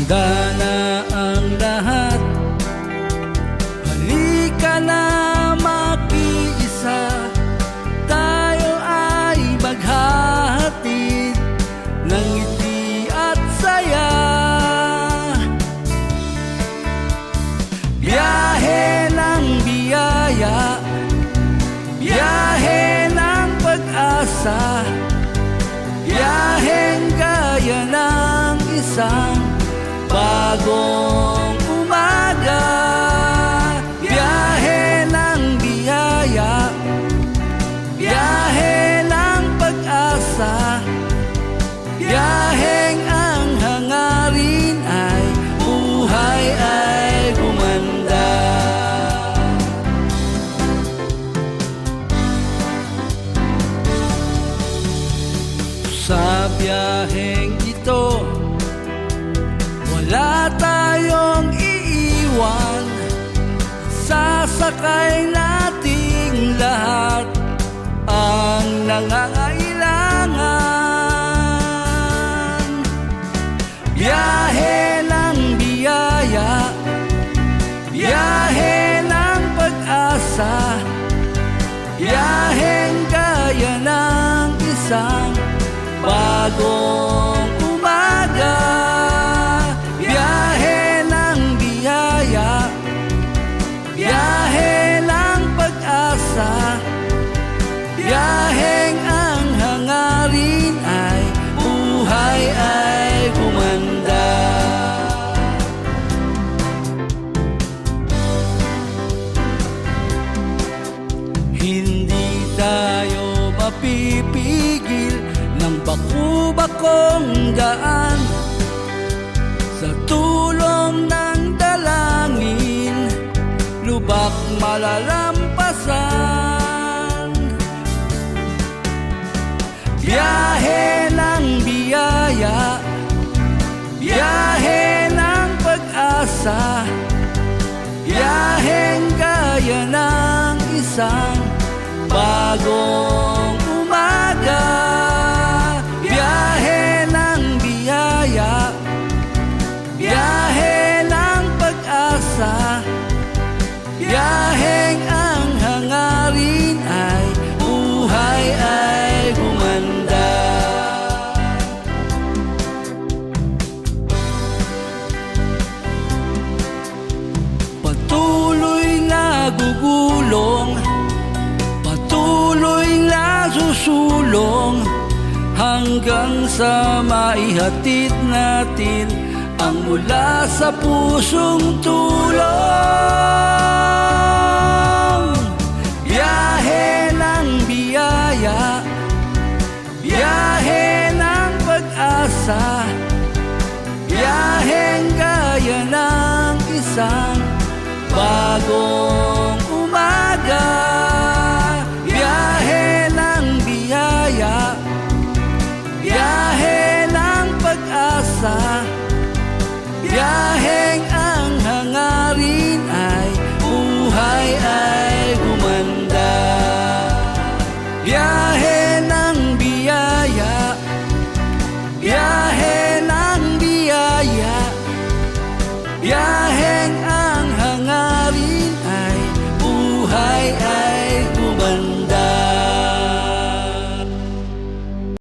Handa na ang lahat, halika na makiisa. Tayo ay maghahatid ng ngiti at saya. Biyahe ng biyaya, biyahe ng pag-asa, biyaheng gaya ng isang bagong umaga. Biyahe ng biyaya, biyahe ng pag-asa, biyaheng ang hangarin ay buhay ay gumanda. Sa biyaheng ito, wala tayong iiwan. Sasakay nating lahat ang nangangailangan. Biyahe ng biyaya, biyahe ng pag-asa, biyaheng gaya ng isang bagong umaga. Biyahe ng biyaya, biyahe ng pag-asa, biyaheng ang hangarin ay buhay ay gumanda. Hindi tayo mapipigil ng baku-bakong daan. Sa tulong ng dalangin, lubak malalampasan. Biyahe ng biyaya, biyahe ng pag-asa, biyaheng gaya ng isang bagong umaga. Biyahe ng biyaya, biyahe ng pag-asa, biyaheng ang hangarin ay buhay ay gumanda. Patuloy na gugulong, patuloy na susulong, hanggang sa maihatid natin ang mula sa pusong tulong.